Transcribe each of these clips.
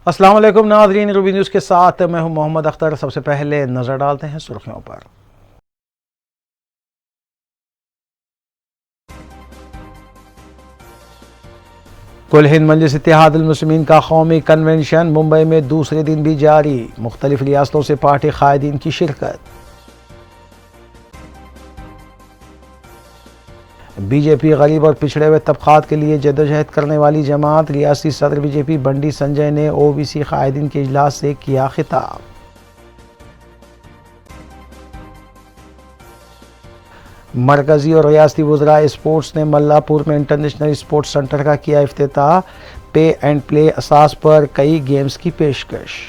अस्सलाम वालेकुम नाज़रीन, रूबी न्यूज़ के साथ मैं हूं मोहम्मद अख्तर। सबसे पहले नज़र डालते हैं सुर्खियों पर। कुल हिंद मजलिस इत्तेहादुल मुस्लिमीन का कौमी कन्वेंशन मुंबई में दूसरे दिन भी जारी। मुख्तलिफ रियासतों से पार्टी कायदीन की शिरकत। बीजेपी गरीब और पिछड़े हुए तबकात के लिए जदोजहद करने वाली जमात। रियासती सदर बीजेपी बंडी संजय ने ओबीसी कायदीन के इजलास से किया खिताब। मरकजी और रियासती वज़रा स्पोर्ट्स ने मल्लापुर में इंटरनेशनल स्पोर्ट्स सेंटर का किया इफ्तिताह। पे एंड प्ले असास पर कई गेम्स की पेशकश।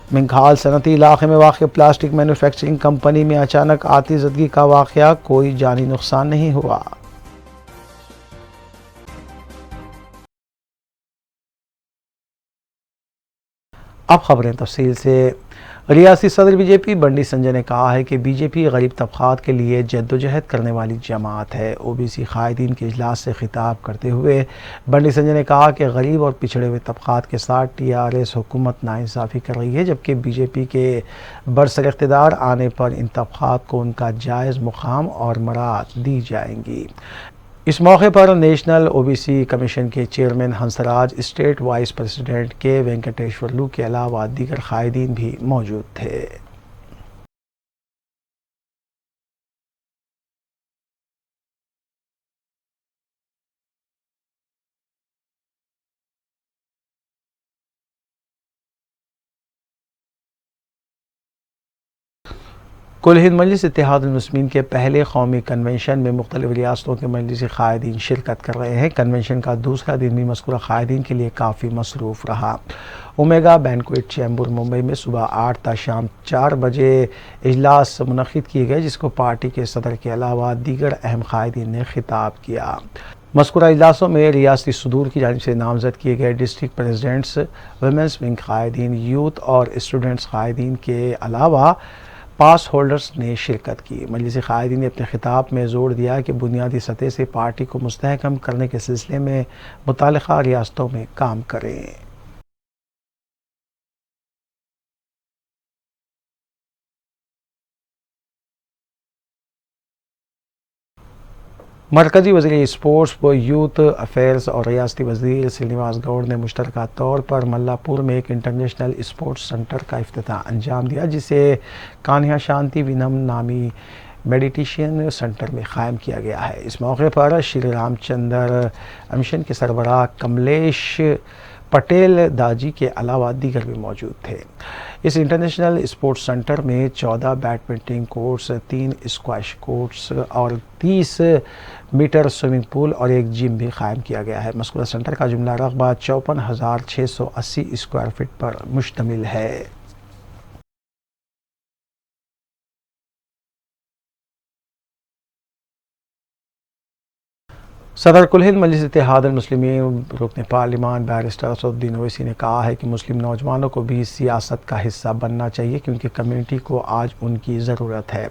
मिंघाल सनती इलाके में वाक़ प्लास्टिक मैन्युफैक्चरिंग कंपनी में अचानक आतिशज़दगी का वाक़या, कोई जानी नुकसान नहीं हुआ। अब खबरें तफसील से। रियासती सदर बीजेपी बंडी संजय ने कहा है कि बीजेपी गरीब तबकात के लिए जद्दोजहद करने वाली जमात है। ओबीसी कायदीन के इजलास से खिताब करते हुए बंडी संजय ने कहा कि गरीब और पिछड़े हुए तबकात के साथ टीआरएस हुकूमत नाइंसाफ़ी कर रही है, जबकि बीजेपी के बरसर इक़्तिदार आने पर इन तबकात को उनका जायज़ मुकाम और मराद दी जाएंगी। इस मौके पर नेशनल ओबीसी कमीशन के chairman Hansraj, state wise president के वेंकटेश्वरलू के अलावा दीगर कायदीन भी मौजूद थे। कुल हिंद मजलिस इत्तेहादुल मुस्लिमीन के पहले कौमी कन्वेंशन में मुख्तलिफ रियासतों के मजलिसी कायदीन शिरकत कर रहे हैं। कन्वेंशन का दूसरा दिन भी मज़कूरा कायदीन के लिए काफ़ी मसरूफ़ रहा। ओमेगा बैंक्वेट चैम्बर मुंबई में सुबह 8 ta शाम 4 बजे इजलास मुनक़िद किए गए, जिसको पार्टी के सदर के अलावा दीगर अहम कायदीन ने खिताब किया। मज़कूरा इजलासों में रियासती सदूर की जानिब से नामज़द किए गए डिस्ट्रिक्ट प्रेसिडेंट्स, वुमेंस विंग कायदीन, यूथ और स्टूडेंट्स कायदीन के अलावा पास होल्डर्स ने शिरकत की। मजलिस कायदीन ने अपने खिताब में जोर दिया कि बुनियादी सतह से पार्टी को मुस्तहकम करने के सिलसिले में मुतालिका रियासतों में काम करें। मरकजी वज़ीर स्पोर्ट्स व यूथ अफेयर्स और रियासती वज़ीर श्रीनिवास गौड़ ने मुश्तरका तौर पर मल्लापुर में एक इंटरनेशनल स्पोर्ट्स सेंटर का इफ्तिताह अंजाम दिया, जिसे कान्हा शांति विनम नामी मेडिटेशन सेंटर में क़ायम किया गया है। इस मौके पर श्री रामचंद्र मिशन के सरबराह कमलेश पटेल दाजी के अलावा दीगर भी मौजूद थे। इस इंटरनेशनल स्पोर्ट्स सेंटर में 14 बैडमिंटन कोर्ट्स, 3 स्क्वैश कोर्ट्स और 30 मीटर स्विमिंग पूल और एक जिम भी कायम किया गया है। मज़कूरा सेंटर का जुमला रकबा 54,680 स्क्वायर फीट पर मुश्तमिल है। सदर कुल हिंद मजलिस इत्तेहादुल मुस्लिमीन रुकन पार्लिमान बैरिस्टर असदुद्दीन ओवैसी ने कहा है कि मुस्लिम नौजवानों को भी सियासत का हिस्सा बनना चाहिए, क्योंकि कम्युनिटी को आज उनकी ज़रूरत है।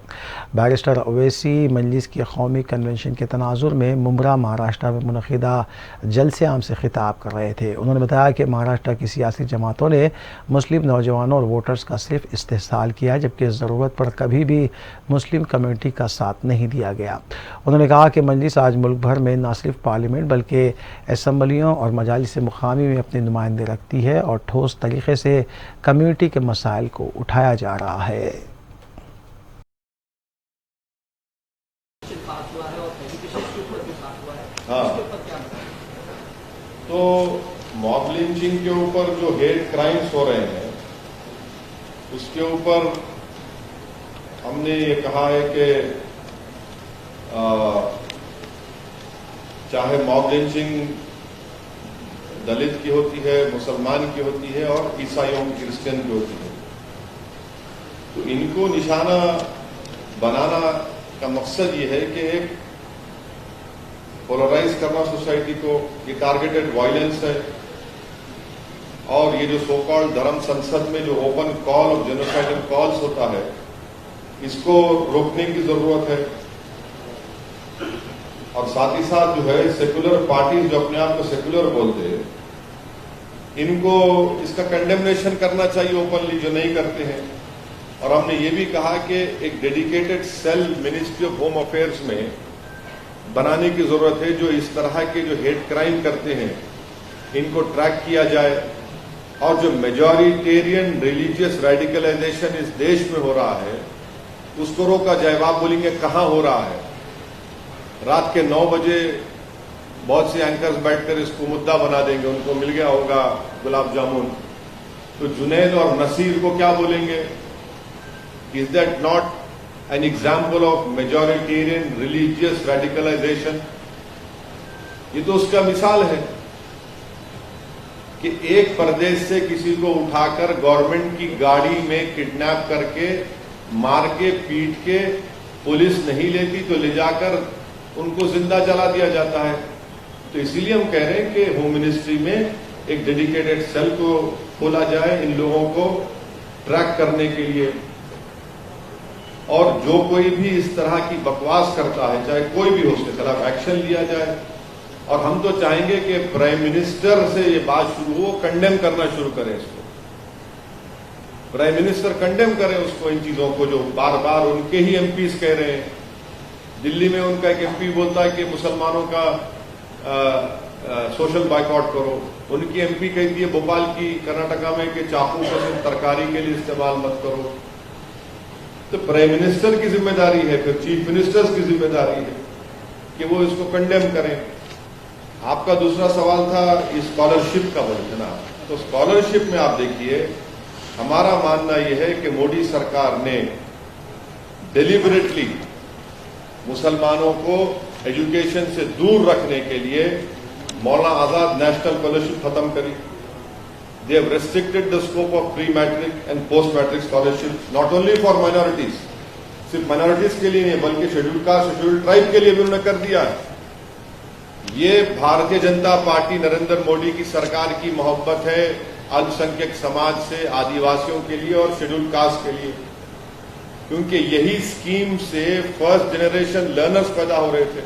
बैरिस्टर ओवैसी मजलिस के कौमी कन्वेंशन के तनाजुर में मुंब्रा महाराष्ट्र में मुनक़िदा जलसे आम से खिताब कर रहे थे। उन्होंने बताया कि महाराष्ट्र की सियासी जमातों ने मुस्लिम नौजवानों और वोटर्स का सिर्फ इस्तेहसाल किया, जबकि ज़रूरत पर कभी भी मुस्लिम कम्युनिटी का साथ नहीं दिया गया। उन्होंने कहा कि मजलिस आज मुल्क भर में न सिर्फ पार्लियामेंट बल्कि असम्बलियों और मजालिस मुकामी में अपने नुमाइंदे रखती है और ठोस तरीके से कम्युनिटी के मसाइल को उठाया जा रहा है। हाँ, तो मॉब लिंचिंग के ऊपर जो हेट क्राइम्स हो रहे हैं उसके ऊपर हमने ये कहा है कि चाहे मॉब लिंचिंग दलित की होती है, मुसलमान की होती है और ईसाइयों की, क्रिश्चियन की होती है, तो इनको निशाना बनाना का मकसद ये है कि एक पोलराइज करना सोसाइटी को, ये टारगेटेड वायलेंस है। और ये जो सो कॉल्ड धर्म संसद में जो open call of genocidal calls होता है, इसको रोकने की जरूरत है। और साथ ही साथ जो है सेकुलर पार्टीज जो अपने आप को सेकुलर बोलते हैं, इनको इसका कंडेमनेशन करना चाहिए ओपनली, जो नहीं करते हैं। और हमने ये भी कहा कि एक dedicated cell ministry of home affairs में बनाने की जरूरत है, जो इस तरह के जो हेट क्राइम करते हैं इनको ट्रैक किया जाए, और जो मेजॉरिटेरियन रिलीजियस रेडिकलाइजेशन इस देश में हो रहा है उसको रोका जाए। आप बोलेंगे कहां हो रहा है? रात के 9 बजे बहुत से एंकर्स बैठकर इसको मुद्दा बना देंगे, उनको मिल गया होगा गुलाब जामुन, तो जुनैद और नसीर को क्या बोलेंगे? Is that not an example of majoritarian religious radicalization? ये तो उसका मिसाल है कि एक प्रदेश से किसी को उठाकर गवर्नमेंट की गाड़ी में किडनैप करके मार के पीट के पुलिस नहीं लेती तो ले जाकर उनको जिंदा जला दिया जाता है। तो इसीलिए हम कह रहे हैं कि होम मिनिस्ट्री में एक डेडिकेटेड सेल को खोला जाए इन लोगों को ट्रैक करने के लिए, और जो कोई भी इस तरह की बकवास करता है, चाहे कोई भी हो, उसके खिलाफ एक्शन लिया जाए। और हम तो चाहेंगे कि प्राइम मिनिस्टर से ये बात शुरू हो, कंडेम करना शुरू करें इसको। प्राइम मिनिस्टर कंडेम करें उसको, इन चीजों को जो बार बार उनके ही एमपीज कह रहे हैं। दिल्ली में उनका एक एमपी बोलता है कि मुसलमानों का सोशल बाइकआउट करो, उनकी एमपी कहती है भोपाल की, कर्नाटका में कि चाकू को सिर्फ तरकारी के लिए इस्तेमाल मत करो। तो प्राइम मिनिस्टर की जिम्मेदारी है, फिर चीफ मिनिस्टर्स की जिम्मेदारी है कि वो इसको कंडेम करें। आपका दूसरा सवाल था स्कॉलरशिप का बोलना, तो स्कॉलरशिप में आप देखिए, हमारा मानना यह है कि मोदी सरकार ने डिलिबरेटली मुसलमानों को एजुकेशन से दूर रखने के लिए मौलाना आजाद नेशनल स्कॉलरशिप खत्म करी। They have restricted the scope of pre matric and post matric scholarship not only for minorities, सिर्फ माइनॉरिटीज के लिए नहीं बल्कि शेड्यूल कास्ट, शेड्यूल ट्राइब के लिए भी उन्होंने कर दिया है। ये भारतीय जनता पार्टी नरेंद्र मोदी की सरकार की मोहब्बत है अल्पसंख्यक समाज से, आदिवासियों के लिए और शेड्यूल कास्ट के लिए, क्योंकि यही स्कीम से फर्स्ट जनरेशन लर्नर्स पैदा हो रहे थे।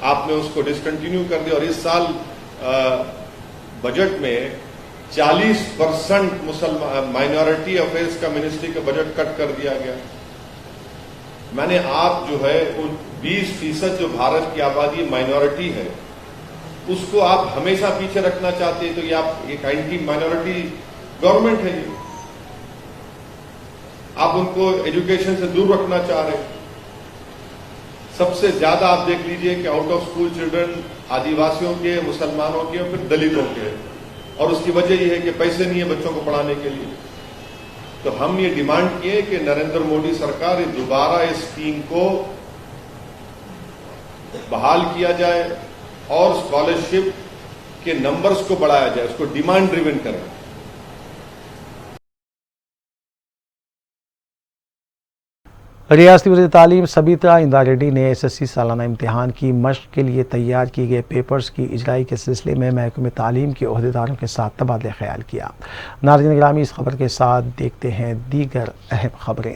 आपने उसको डिसकंटिन्यू कर दिया और इस साल बजट में 40% मुसलमान माइनॉरिटी अफेयर्स का मिनिस्ट्री का बजट कट कर दिया गया। मैंने आप जो है उन 20% जो भारत की आबादी माइनॉरिटी है उसको आप हमेशा पीछे रखना चाहते हैं, तो ये आप एक एंटी माइनॉरिटी गवर्नमेंट है, ये आप उनको एजुकेशन से दूर रखना चाह रहे हैं। सबसे ज्यादा आप देख लीजिए कि आउट ऑफ स्कूल चिल्ड्रन आदिवासियों के, मुसलमानों के और फिर दलितों के, और उसकी वजह यह है कि पैसे नहीं है बच्चों को पढ़ाने के लिए। तो हम ये डिमांड किए कि नरेंद्र मोदी सरकार दोबारा इस स्कीम को बहाल किया जाए और स्कॉलरशिप के नंबर्स को बढ़ाया जाए, उसको डिमांड ड्रिवन करें। रियासती वज़ीर तालीम सबीता इंदा रेड्डी ने SSC सालाना इम्तिहान की मश्क के लिए तैयार किए गए पेपर्स की इजराई के सिलसिले में महकमे तालीम के ओहदेदारों के साथ तबादला ख्याल किया। नाज़रीन गिरामी, इस खबर के साथ देखते हैं दीगर अहम खबरें।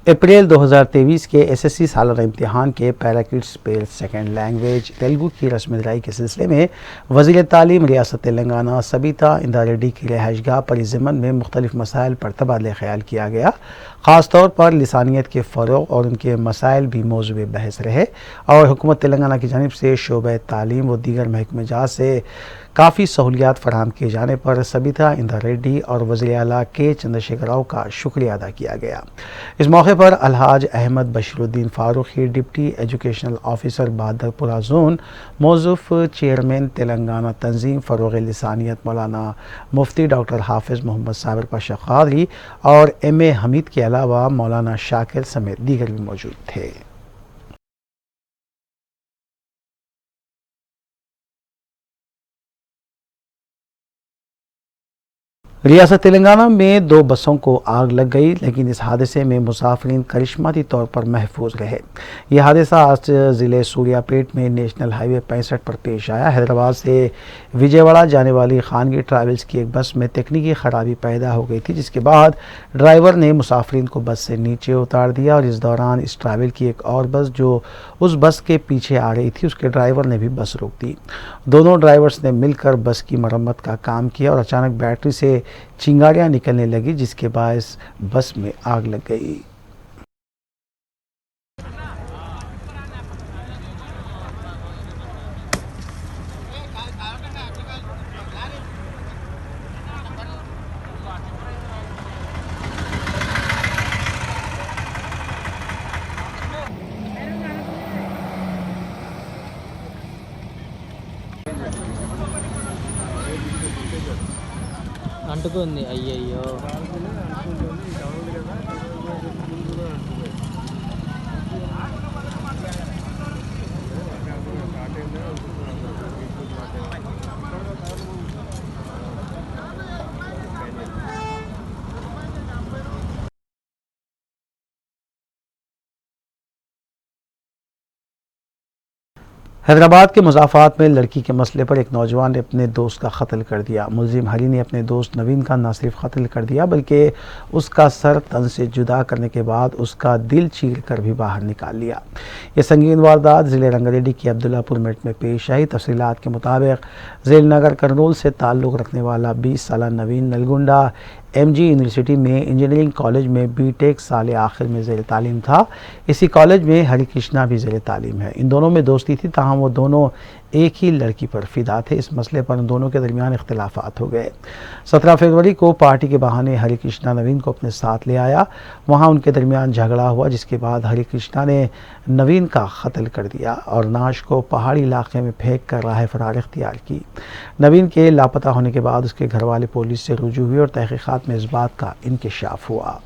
अप्रैल 2023 के SSC सालाना इम्तिहान के पैराकिड स्पेल सेकेंड लैंग्वेज तेलुगु की रस्म इजराई के सिलसिले में वज़ीर तालीम रियासत तेलंगाना सबीता इंदा रेड्डी की रिहाइशगाह पर इस ज़मन में मुख्तलिफ मसाइल पर तबादला ख्याल किया गया। ख़ास तौर पर लिसानियत के फ़रोग़ और उनके मसाइल भी मौज़ूए बहस रहे और हुकूमत तेलंगाना की जानिब से शोबे तालीम व दीगर महकमे जात से काफ़ी सहूलियात फराहम किए जाने पर सबीता इंदा रेड्डी और वज़ीर आला के चंद्रशेखर राव का शुक्रिया अदा किया गया। इस मौके पर अलहाज Ahmed Bashiruddin Farooqui, deputy educational officer Bahadurpura zone, मौजूफ चेयरमैन तेलंगाना तंजीम फ़रोग़ लिसानियत मौलाना मुफ्ती डॉक्टर हाफिज़ मोहम्मद साबिर पाशा क़ादरी और MA हमीद के अलावा मौलाना शाकिर समेत दीगर भी मौजूद थे। रियासत तेलंगाना में 2 बसों को आग लग गई, लेकिन इस हादसे में मुसाफिरीन करिश्माती तौर पर महफूज रहे। यह हादसा आज ज़िले सूर्यापेट में नेशनल हाईवे 65 पर पेश आया। हैदराबाद से विजयवाड़ा जाने वाली खानगी ट्रैवल्स की एक बस में तकनीकी खराबी पैदा हो गई थी, जिसके बाद ड्राइवर ने मुसाफिरीन को बस से नीचे उतार दिया और इस दौरान इस ट्रैवल की एक और बस जो उस बस के पीछे आ रही थी, उसके ड्राइवर ने भी बस रोक दी। दोनों ड्राइवर्स ने मिलकर बस की मरम्मत का काम किया और अचानक बैटरी से चिंगारियां निकलने लगी, जिसके बायस बस में आग लग गई। అంటుకుంది అయ్యయ్యో. हैदराबाद के मुज़ाफ़ात में लड़की के मसले पर एक नौजवान ने अपने दोस्त का कत्ल कर दिया। मुलजिम हरी ने अपने दोस्त नवीन का न सिर्फ कत्ल कर दिया, बल्कि उसका सर तन से जुदा करने के बाद उसका दिल चीर कर भी बाहर निकाल लिया। यह संगीन वारदात ज़िले रंगारेड्डी की अब्दुल्लापुर मिनट में पेश आई। तफसीलात के मुताबिक झेल नगर करनूल से ताल्लुक़ रखने वाला 20 साला नवीन नलगुंडा MG यूनिवर्सिटी में इंजीनियरिंग कॉलेज में बीटेक साल आखिर में ज़ेर तालीम था। इसी कॉलेज में हरी कृष्णा भी ज़ेर तालीम है। इन दोनों में दोस्ती थी, ताहम वो दोनों एक ही लड़की पर फिदा थे। इस मसले पर उन दोनों के दरमियान इख्तिलाफात हो गए। 17 फरवरी को पार्टी के बहाने हरी कृष्णा नवीन को अपने साथ ले आया। वहाँ उनके दरमियान झगड़ा हुआ, जिसके बाद हरी कृष्णा ने नवीन का कत्ल कर दिया और नाश को पहाड़ी इलाके में फेंक कर राह फरार इख्तियार की। नवीन के लापता होने के बाद उसके घर वाले पुलिस से रुजू हुए और तहकीकात में इस बात का इंकशाफ हुआ।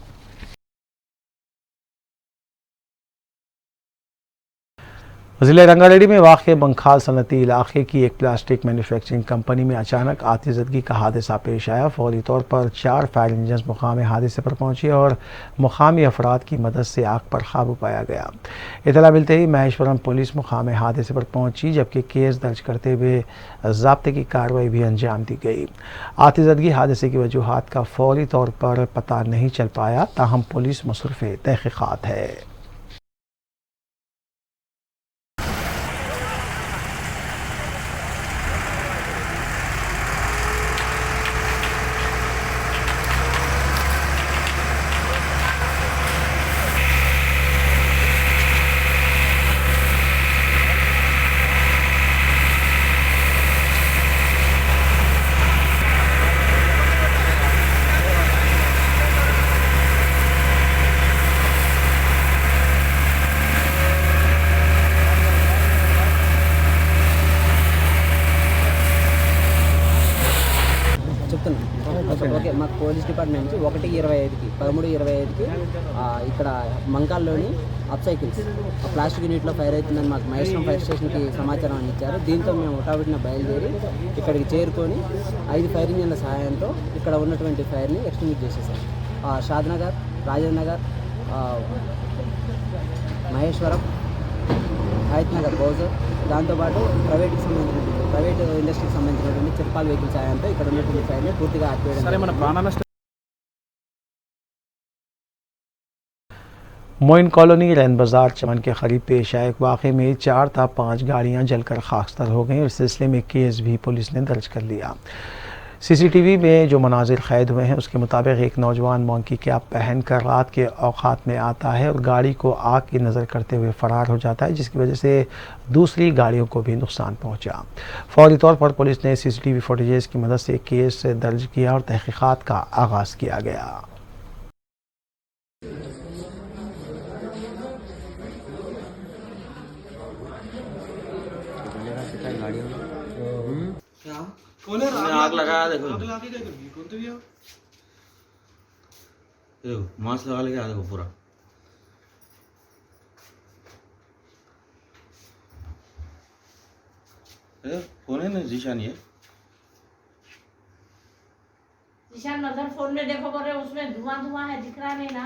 ज़िले रंगारेड्डी में वाक़ बंखाल सनती इलाके की एक प्लास्टिक मैन्युफैक्चरिंग कंपनी में अचानक आतिशज़दगी का हादसा पेश आया। फौरी तौर पर 4 फायर इंजन मुकामी हादसे पर पहुंचे और मुकामी अफराद की मदद से आग पर काबू पाया गया। इतला मिलते ही महेश्वरम पुलिस मुकामी हादसे पर पहुंची, जबकि केस दर्ज करते हुए ज़ाब्ते की कार्रवाई भी अंजाम दी गई। आतिशज़दगी हादसे की वजूहात का फौरी तौर पर पता नहीं चल पाया, ताहम पुलिस मसरूफ़ तहक़ीक़ात है। ఓకే, మాకు పోలీస్ డిపార్ట్మెంట్ నుంచి 1:25కి 13:25కి ఇక్కడ మంకాల్లోని అప్ సైకిల్స్ ప్లాస్టిక్ యూనిట్లో ఫైర్ అవుతుందని మాకు మహేశ్వరం ఫైర్ స్టేషన్కి సమాచారం ఇచ్చారు. దీంతో మేము హుటాహుటిన బయలుదేరి ఇక్కడికి చేరుకొని 5 ఫైర్ ఇంజన్ల సహాయంతో ఇక్కడ ఉన్నటువంటి ఫైర్ని ఎక్స్టింగ్విష్ చేసేసాం. షాద్నగర్, రాజేంద్ర నగర్, మహేశ్వరం, హయత్ నగర్ బౌజర్, దాంతోపాటు ప్రైవేట్ ఇండస్ట్రీకి సంబంధించినటువంటి చిర్పాల్ వెహికల్ సాయంతో ఇక్కడ ఉన్నటువంటి ఫైర్ని పూర్తిగా ఆపివేయడం. मोइन कॉलोनी रैन बाज़ार चमन के करीब पेश आए एक वाक़े में 4 था 5 गाड़ियां जलकर खाकस्तर हो गईं और इस सिलसिले में केस भी पुलिस ने दर्ज कर लिया। CCTV में जो मनाजिर क़ैद हुए हैं उसके मुताबिक एक नौजवान मोंकी कैप पहन कर रात के औक़ात में आता है और गाड़ी को आग की नज़र करते हुए फ़रार हो जाता है, जिसकी वजह से दूसरी गाड़ियों को भी नुकसान पहुंचा। फौरी तौर पर पुलिस ने CCTV फुटेजेस की मदद से केस दर्ज किया और तहक़ीक़ात का आगाज़ किया गया। आग लगाया देखो, देखो मास्क लगा लेके आ देखो पूरा। फोन है ना, जीशानी है। ईशान नजर फोन में देखो बोल रहे उसमें धुआं धुआं है दिख रहा नहीं ना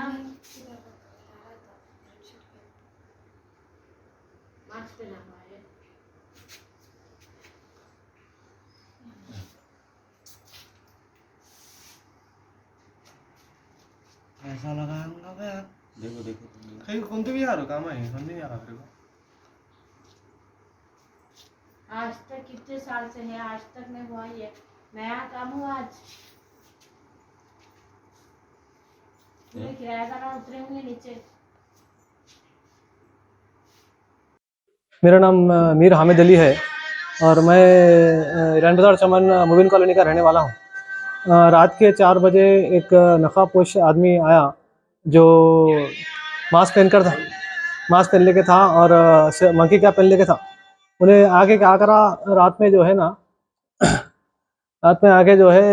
मास्क पहना हुआ है ऐसा लगाऊंगा मैं देखो देखो काही कोणतं बी यार काम आहे पण नहीं आ रहा मेरे को आज तक कितने साल से है आज तक में हुआ ये नया काम हुआ आज पूरे किराएदार उतरे होंगे नीचे मेरा नाम मीर हामिद अली है और मैं ईरान बाज़ार चमन मुबिन कॉलोनी का रहने वाला हूँ। रात के 4 बजे एक नकाबपोश आदमी आया जो मास्क पहन लेके था और मंकी कैप पहन लेके था। उन्हें आगे क्या करा रात में जो है ना रात में आके जो है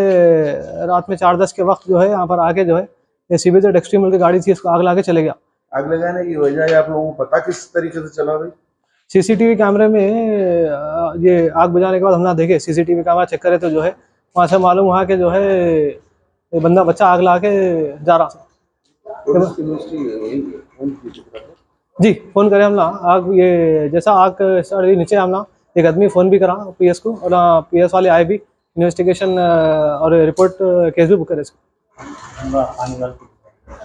रात में 4:10 के वक्त जो है यहाँ पर आके जो है सीबीजेड एक्सट्रीम की गाड़ी थी इसको आग लगा के चले गया। आग लगाने की वजह आप लोगों को पता किस तरीके से चला भाई? सीसीटीवी कैमरे में ये आग बुझाने के बाद हम ना देखे सीसीटीवी कैमरा चेक करे तो जो है वहाँ से मालूम हुआ कि जो है ये बच्चा आग लगा के जा रहा था। पुलिस की मिनिस्ट्री जी फ़ोन करे हमला आग ये जैसा आग नीचे हमला एक आदमी फ़ोन भी करा पीएस को और पीएस वाले आए भी इन्वेस्टिगेशन और रिपोर्ट केस भी बुक करे इसको।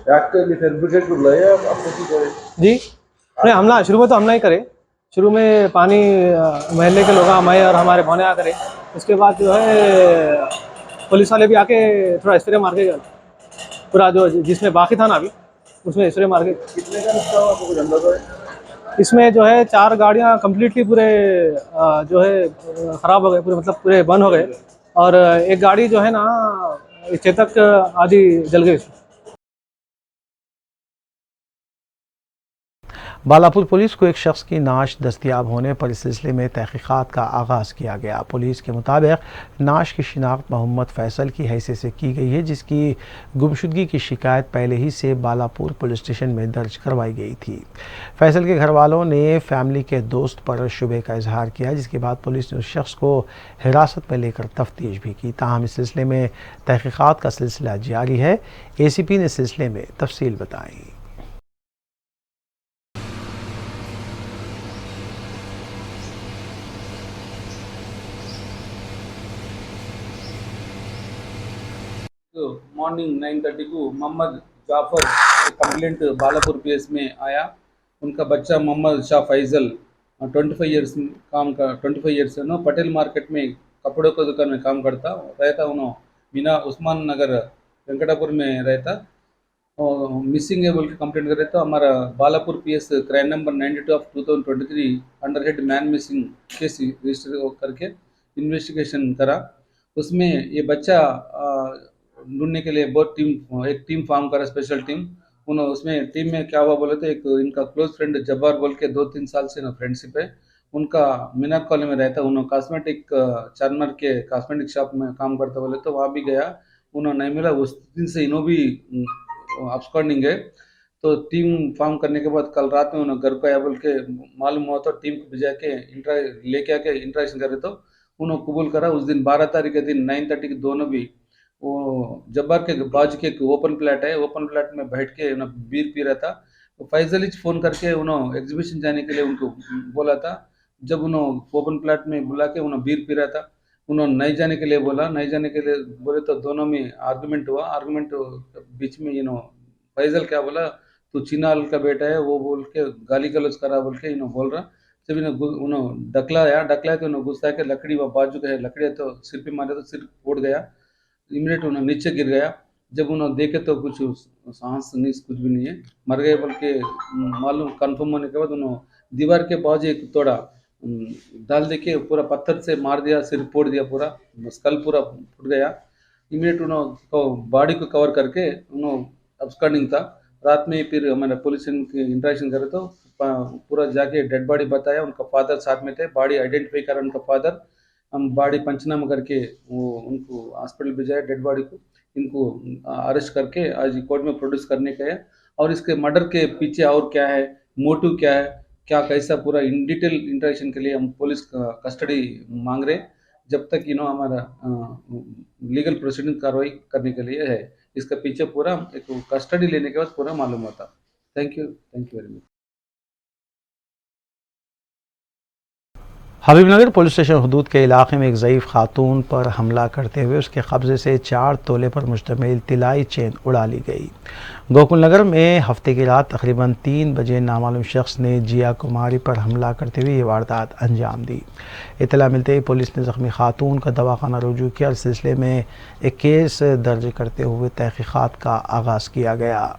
डॉक्टर फिर ब्रिगेड को बुलाया आपको की करे? जी नहीं हमला शुरू में तो हमला ही करे शुरू में पानी महल्ले के लोग मैं और हमारे भौने आ करे उसके बाद जो है पुलिस वाले भी आके थोड़ा स्प्रे मार के गए पूरा जो जिसमें बाकी था ना अभी उसमें स्प्रे मार के। कितने का नुकसान हुआ आपको कुछ अंदाजा है? इसमें जो है 4 गाड़ियाँ कम्प्लीटली पूरे जो है ख़राब हो गए पूरे मतलब पूरे बंद हो गए और एक गाड़ी जो है ना चेतक आदि जल गई। बालापुर पुलिस को एक शख्स की नाश दस्तयाब होने पर इस सिलसिले में तहकीकात का आगाज़ किया गया। पुलिस के मुताबिक नाश की शिनाख्त मोहम्मद फैसल की हैसियत से की गई है जिसकी गुमशुदगी की शिकायत पहले ही से बालापुर पुलिस स्टेशन में दर्ज करवाई गई थी। फैसल के घर वालों ने फैमिली के दोस्त पर शुबे का इजहार किया जिसके बाद पुलिस ने उस शख्स को हिरासत में लेकर तफ्तीश भी की। ताहम इस सिलसिले में तहकीकात का सिलसिला जारी है। ACP ने इस सिलसिले में तफसील बताई। मॉर्निंग 9:30 को मोहम्मद जाफ़र कंप्लेंट बालापुर पीएस में आया। उनका बच्चा मोहम्मद शाह फैज़ल 25 ईयर्स है ना पटेल मार्केट में कपड़ों की दुकान में काम करता रहता। उन्होंने मीना उस्मान नगर वेंकटापुर में रहता और मिसिंग है बोल के कंप्लेंट कर रहे तो हमारा Balapur PS crime number 92 of 2023 under head man missing case register करके इन्वेस्टिगेशन करा। उसमें ये बच्चा ढूंढने के लिए बहुत एक टीम फॉर्म करा स्पेशल टीम। उन्होंने उसमें टीम में क्या हुआ बोले तो एक इनका क्लोज फ्रेंड जब्बार बोल के 2-3 साल से ना फ्रेंडशिप है उनका मीनार कॉलोनी में रहता। उन्होंने कॉस्मेटिक चारमर के कॉस्मेटिक शॉप में काम करता बोले तो वहाँ भी गया उन्होंने नहीं मिला। उस दिन से इन्हों भी अब्सकॉन्डिंग है तो टीम फॉर्म करने के बाद कल रात में उन्होंने घर को आया बोल के मालूम हुआ तो टीम को भिजा के लेके आके इंट्रैक्शन करे तो उन्होंने कबूल करा। उस दिन 12 तारीख के दिन 9:30 के दोनों भी वो जब्बार के बाजू के एक ओपन प्लाट है ओपन प्लाट में बैठ के बीर पी रहा था। तो फैजल फ़ोन करके उन्होंने एग्जीबिशन जाने के लिए उनको बोला था। जब उन्होंने ओपन प्लाट में बुला के उन्होंने बीर पी रहा था उन्होंने नहीं जाने के लिए बोला। नहीं जाने के लिए बोले तो दोनों में आर्गूमेंट हुआ। आर्गूमेंट बीच में फैजल क्या बोला तू चीनाल का बेटा है वो बोल के गाली गलौज करा बोल के बोल रहा। जब उन्होंने डकलाया तो उन्होंने गुस्सा के लकड़ी वहाँ बाजू का है लकड़ी तो सिर पे मारे तो सिर फूट गया। इमीडिएट उन्होंने नीचे गिर गया। जब उन्होंने देखे तो कुछ सांस नीस कुछ भी नहीं है मर गए बोल के मालूम कन्फर्म होने के बाद उन्होंने दीवार के बाजू एक तोड़ा डाल दे के पूरा पत्थर से मार दिया सिर फोड़ दिया पूरा स्कल पूरा फूट गया। इमीडिएट उन्होंने बॉडी को कवर करके उन्होंने अब्सकॉन्डिंग था। रात में फिर हमारे पुलिस इंट्रैक्शन करे तो पूरा जाके डेड बॉडी बताया। उनका फादर साथ में थे बॉडी आइडेंटिफाई करा उनका फादर। हम बॉडी पंचनामा करके वो उनको हॉस्पिटल भेजा है डेड बॉडी को। इनको अरेस्ट करके आज कोर्ट में प्रोड्यूस करने का है और इसके मर्डर के पीछे और क्या है मोटिव क्या है क्या कैसा पूरा इन डिटेल इंट्रैक्शन के लिए हम पुलिस कस्टडी मांग रहे। जब तक हमारा लीगल प्रोसीडिंग कार्रवाई करने के लिए है। इसका पीछे पूरा एक कस्टडी लेने के बाद पूरा मालूम होता। Thank you very much. Habibnagar police station हदूद के इलाके में एक ज़ईफ़ खातून पर हमला करते हुए उसके कब्ज़े से 4 तोले पर मुश्तमिल तिलाई चेन उड़ा ली गई। गोकुल नगर में हफ्ते की रात तकरीबन 3 बजे नामालूम शख्स ने जिया कुमारी पर हमला करते हुए ये वारदात अंजाम दी। इत्तला मिलते ही पुलिस ने ज़ख्मी खातून का दवाखाना रुजू किया और सिलसिले में एक केस दर्ज करते हुए तहकीक़ात का आगाज़ किया गया।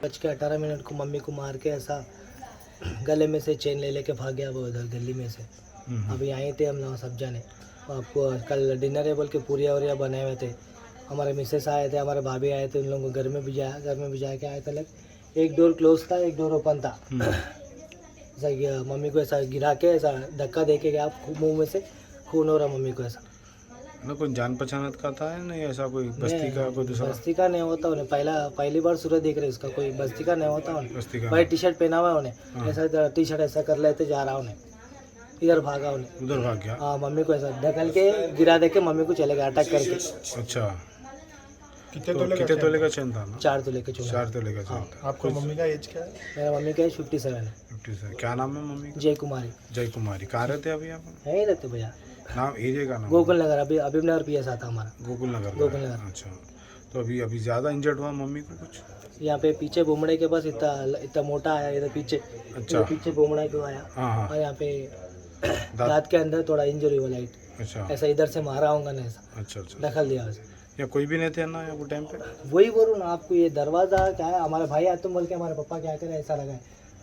बज के 18 मिनट को मम्मी को मार के ऐसा गले में से चेन ले लेके भाग गया वो उधर गली में से। अभी आए थे हम लोग सब जने। आपको कल डिनर है बोल के पूरिया वूरिया बनाए हुए थे। हमारे मिसेस आए थे, हमारे भाभी आए थे, उन लोगों को घर में भी जा के आए थे। लग एक डोर क्लोज था, एक डोर ओपन था। ऐसा मम्मी को ऐसा गिरा के ऐसा धक्का दे के गया, मुँह में से खून हो रहा मम्मी को ऐसा। ना कोई जान पहचान का था है नहीं, ऐसा कोई बस्ती का कोई दूसरा? बस्ती का नहीं होता उन्हें, पहली बार सूरत देख रहे इसका, कोई बस्ती का नहीं होता उन्हें। बस्ती का वाइट टी शर्ट पहना हुआ है उन्हें, ऐसा टी शर्ट ऐसा कर लेते जा रहा उन्हें, इधर भागा उन्हें, उधर भाग गया। हाँ मम्मी को ऐसा ढकल के गिरा दे के मम्मी को चले गए अटैक करके। अच्छा, कितने तोले का चेन था ना? 4 तोले के चूना। 4 तोले का चेन था। आपको मम्मी का एज क्या है? मेरा मम्मी का एज 57 है। 57। क्या नाम है मम्मी का? जय कुमारी। जय कुमारी। कहाँ रहते अभी आप? यहीं रहते भैया, नाम एरिया का नाम? गोकुल नगर। अभी नगर पीएस आता हमारा गोकुल नगर। गोकुल नगर। अच्छा, तो अभी ज़्यादा इंजर्ड हुआ मम्मी को कुछ? यहाँ पे पीछे बुमड़े के पास इतना मोटा आया इधर पीछे। अच्छा, पीछे बुमड़ा क्यों आया। हाँ। और यहाँ पे दांत के अंदर थोड़ा इंजरी हुआ लाइट। अच्छा, ऐसा इधर से मारा होगा ना, ऐसा अच्छा। दखल दिया वैसे। या कोई भी नहीं थे ना वो टाइम पे? वही बोलूँ ना आपको, ये दरवाज़ा क्या है, हमारे भाई आते बोल के हमारे पापा क्या करे,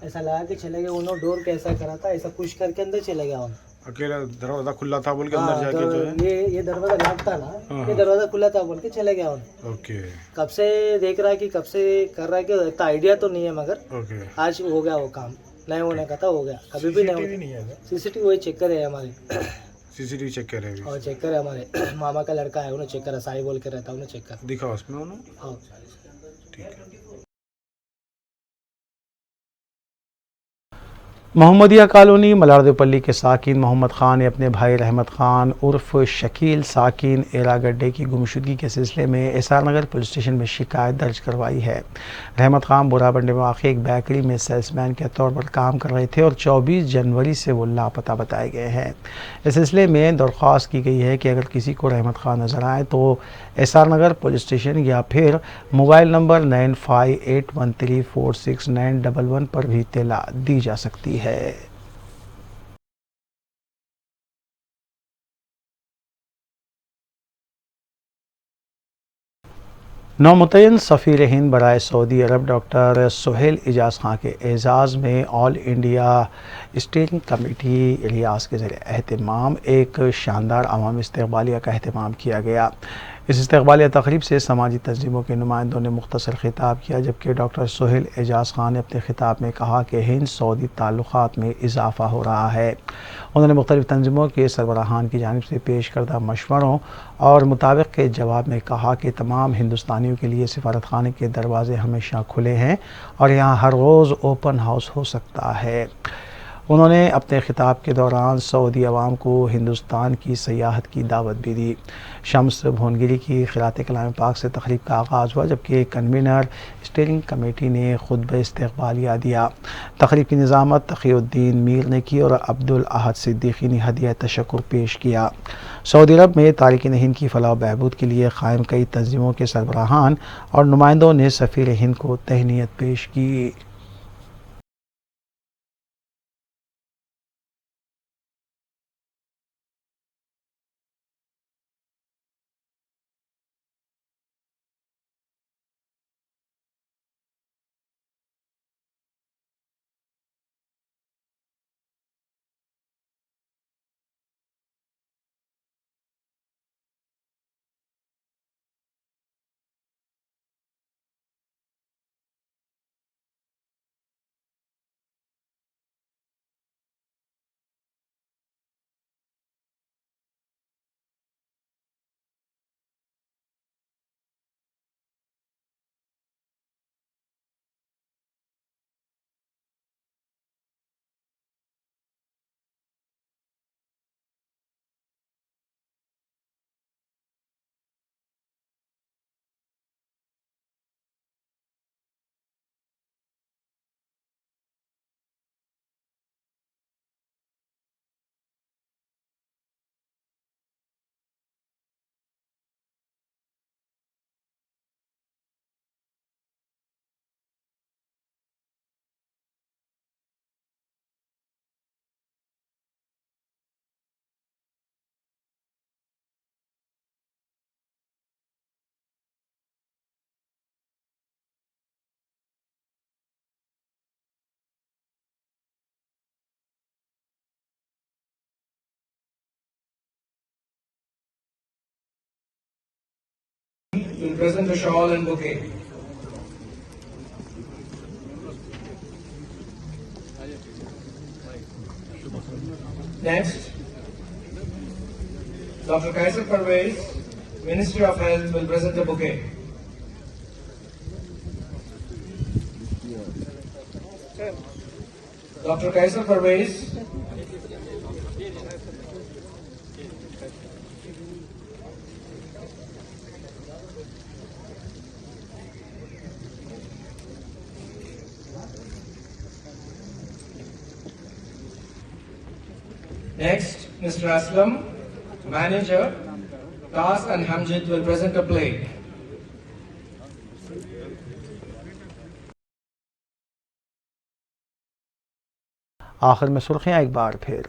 ऐसा लगा के चले गए उन्होंने। डोर कैसा करा था, ऐसा पुश करके अंदर चले गया उन्होंने। अकेला दरवाजा खुला था बोल के अंदर जाके जो है ये दरवाज़ा लॉक था ना, ये दरवाज़ा खुला था बोल के चले गया उन्होंने। ओके। कब से देख रहा है कि कब से कर रहा है कि इतना आइडिया तो नहीं है, मगर ओके, आज हो गया वो काम। नहीं होने का था, हो गया। कभी भी नहीं है। सीसीटीवी वही चेक करे हमारे। सीसीटीवी चेक कर रहे हैं और चेक करे हमारे मामा का लड़का है, उन्हें चेक करा, साई बोल के रहता है, उन्हें चेक कर दिखा उसमें उन्होंने। हाँ ठीक है। मोहम्मदिया कॉलोनी मलारदेपल्ली के साकिन मोहम्मद ख़ान ने अपने भाई रहमत ख़ान उर्फ शकील साकिन एरागड्डे की गुमशुदगी के सिलसिले में एसआर नगर पुलिस स्टेशन में शिकायत दर्ज करवाई है। रहमत ख़ान बुराबंडे में वाक़ एक बेकरी में सेल्समैन के तौर पर काम कर रहे थे और 24 जनवरी से वो लापता बताए गए हैं। इस सिलसिले में दरख्वास्त की गई है कि अगर किसी को रहमत ख़ान नज़र आए तो एसआर नगर पुलिस स्टेशन या फिर मोबाइल नंबर 9581346911 पर भी इत्तला दी जा सकती है। नौमुतयन सफ़ीर हिंद बराए सऊदी अरब डॉक्टर सुहेल इजाज़ खां के एज़ाज़ में ऑल इंडिया स्टीयरिंग कमेटी रियास के ज़रिए एहतमाम एक शानदार अवामी इस्तक़बालिया का अहतमाम किया गया। इस इस्तक़बालिया तक़रीब से समाजी तंजीमों के नुमाइंदों ने मुख्तसर खिताब किया, जबकि डॉक्टर सुहेल एजाज़ खां ने अपने खिताब में कहा कि हिंद सऊदी ताल्लुक़ात में इजाफ़ा हो रहा है। उन्होंने मुख्तलिफ़ तंजीमों के सरबराहान की जानिब से पेश करदा मशवरों और मुताबिक के जवाब में कहा कि तमाम हिंदुस्तानियों के लिए सिफारत खाने के दरवाज़े हमेशा खुले हैं और यहाँ हर रोज़ ओपन हाउस हो सकता है। उन्होंने अपने ख़िताब के दौरान सऊदी अवाम को हिंदुस्तान की सयाहत की दावत भी दी। शम्स भुवनगिरी की ख़िरात कलाम पाक से तक़रीब का आगाज़ हुआ, जबकि कन्वीनर स्टीयरिंग कमेटी ने खुतबा इस्तक़बालिया दिया। तक़रीब की निज़ामत तक़ीउद्दीन मीर ने की और अब्दुल अहद सिद्दीकी ने हदिया तशक्कुर पेश किया। सऊदी अरब में तारिकीन हिंद की फ़लाह व बहबूद के लिए क़ायम कई तंजीमों के सरबराहान और नुमाइंदों ने सफ़ीर हिंद को तहनीत पेश की। will present a shawl and bouquet. Next, Dr. Kaisar Parvez, Ministry of Health, will present a bouquet. Dr. Kaisar Parvez, next, Mr. Aslam, Manager, Tas and Hamjid, will present a plate. आखिर में सुर्खियां एक बार फिर।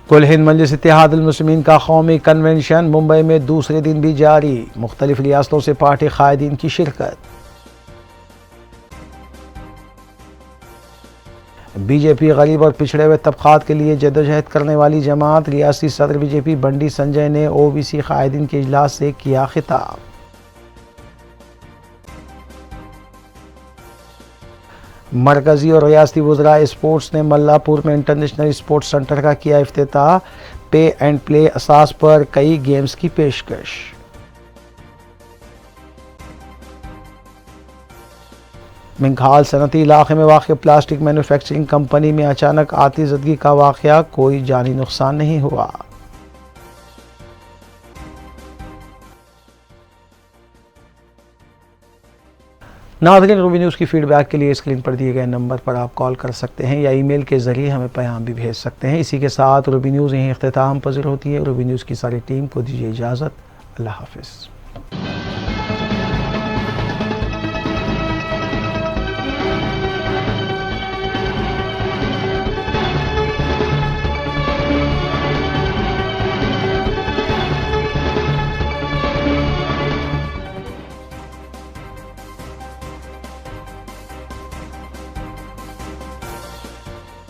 कुल हिंद मजलिस इत्तेहादुल मुस्लिमीन का कौमी convention Mumbai में दूसरे दिन भी जारी, मुख्तलिफ रियासतों से पार्टी कायदीन की शिरकत। बीजेपी गरीब और पिछड़े हुए तबकात के लिए जदोजहद करने वाली जमात, रियासती सदर बीजेपी बंडी संजय ने ओबीसी कायदीन के इजलास से किया खिताब। मरकजी और रियासती वज़रा स्पोर्ट्स ने मल्लापुर में इंटरनेशनल स्पोर्ट्स सेंटर का किया इफ्तिताह, पे एंड प्ले असास पर कई गेम्स की पेशकश। मिंघाल सनती इलाके में वाक़ प्लास्टिक मैन्युफैक्चरिंग कंपनी में अचानक आतिशज़दगी का वाक़या, कोई जानी नुकसान नहीं हुआ। नाज़रीन, रूबी न्यूज़ की फीडबैक के लिए स्क्रीन पर दिए गए नंबर पर आप कॉल कर सकते हैं या ईमेल के ज़रिए हमें पैगाम भी भेज सकते हैं। इसी के साथ रूबी न्यूज़ यहीं इख्तिताम पज़ीर होती है। रूबी न्यूज़ की सारी टीम को दीजिए इजाज़त। अल्लाह हाफ़िज़।